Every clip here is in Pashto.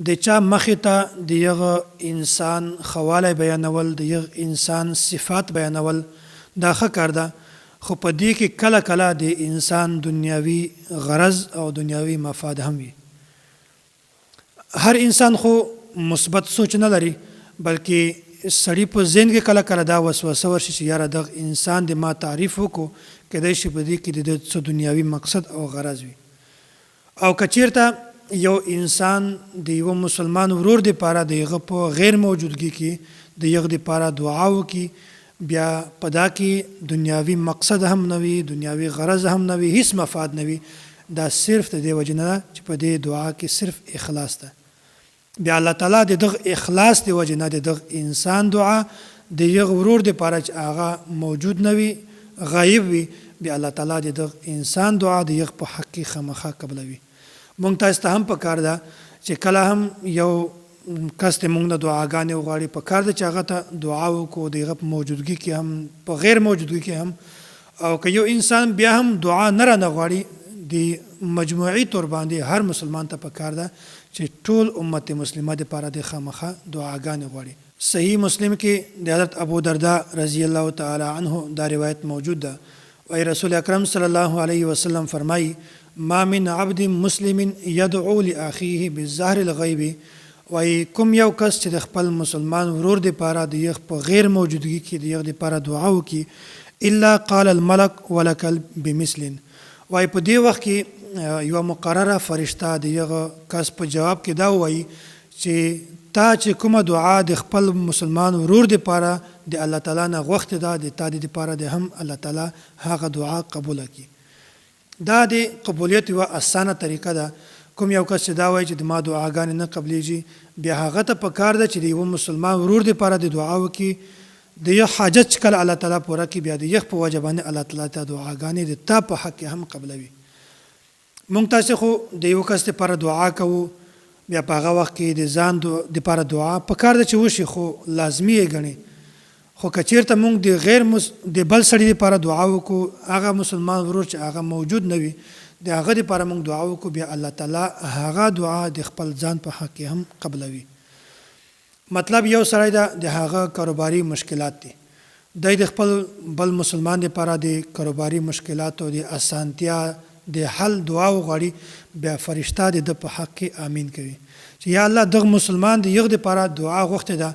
د چا مخې ته د یغه انسان خواله بیانول د یغه انسان صفات بیانول دا ښه کار ده، خو په دې کې کله کله د انسان دنیاوي غرض او دنیاوي مفاد هم وي. هر انسان خو مثبت سوچ نه لري، بلکې سړی په ذهن کې کله کله دا وسوسه ورشي چې یاره دغه انسان د ما تعریف وکړو، کیدای شي په دې کې د څه دنیاوي مقصد او غرض وي. او که چیرته یو انسان د یو مسلمان ورور د پاره د هغه په غیر موجودګي کې د هغه د پاره دعا وکي، بیا په دا کې دنیاوي مقصد هم نه وي، دنیاوي غرض هم نه وي، هیڅ مفاد نه وي، دا صرف د دې وجه نه چې په دې دعا کې صرف اخلاص ده. بیا الله تعالی د دغه اخلاص د وجه نه د دغه انسان دعا د یغه ورور د پاره چې هغه موجود نه وي، غایب وي، بیا الله تعالی د دغه انسان دعا د یغه په حق کې خامخا قبلوي. مونږ تاسو ته هم پکار ده چې کله هم یو کس ته مونږ نه دعاګانې وغواړي، پکار ده چې هغه ته دعا وکړو د هغه په موجودګي کې هم په غیر موجودګي کې هم. او که یو انسان بیا هم دعا نه رانه غواړي، د مجموعي طور باندې هر مسلمان ته پکار ده چې ټول امت مسلمه دپاره د خامخا دعاګانې غواړي. صحیح مسلم کې د حضرت ابو دردا رضی الله تعالی عنه دا روایت موجود ده، وای رسول اکرم صلی الله علیه وسلم فرمایي: ما من عبد مسلم يدعو لاخيه بالظاهر الغیب، وای کوم یو کس چې د خپل مسلمان ورور د پاره د یغ په غیر موجودګي کې د یغ د پاره دعا وکي، الا قال الملك ولك بمثل، وای په دې وخت کې یو مقرره فرشته د یغ کس په جواب کې دا وایي چې تا چې کومه دعا د خپل مسلمان ورور د پاره د الله تعالی نه غوښته ده، د تا د پاره د هم الله تعالی هغه دعا قبول کړي. دا د قبولیت یوه اسانه طریقه ده. کوم یو کس چې دا وایي چې د ما دعاګانې نه قبلیږي، بیا هغه ته پکار ده چې د یوه مسلمان ورور دپاره د دعا وکړي، د یو حاجت چې کله الله تعالی پوره کړي، بیا د یخ په وجه باندې الله تعالی ته دعاګانې د تا په حق کې هم قبلوي. مونږ تاسې خو د یو کس دپاره دعا کوو، بیا په هغه وخت کې د ځان دپاره دعا پکار ده چې وشي، خو لازمي یې ګڼي. خو که چیرته مونږ د بل سړي لپاره دعا وکړو، هغه مسلمان ورور چې هغه موجود نه وي، د هغه لپاره مونږ دعا وکړو، بیا الله تعالی هغه دعا د خپل ځان په حق کې هم قبلوي. مطلب یو سړی د هغه کاروباري مشکلات دي، دی د خپل بل مسلمان لپاره د کاروباري مشکلاتو د اسانتیا د حل دعا وغواړي، بیا فرشته د په حق کې آمین کوي چې یا الله دغه مسلمان د یغ لپاره دعا غوښته ده،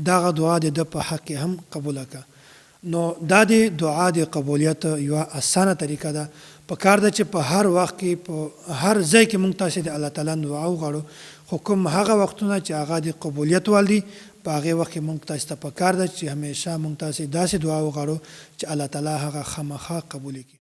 دغه دعا د په حق کې هم قبول کړه. نو دا د دعا د قبولیت یوه اسانه طریقه ده. پکار ده چې په هر وخت کې په هر ځای کې مونږ تاسې د الله تعالی دعا وغواړو، خو کوم هغه وختونه چې هغه د قبولیت وال دي، په هغې وخت کې مونږ تاسې ته پکار ده چې همیشه مونږ تاسې داسې دعا وغواړو چې الله تعالی هغه خامخا قبول کړي.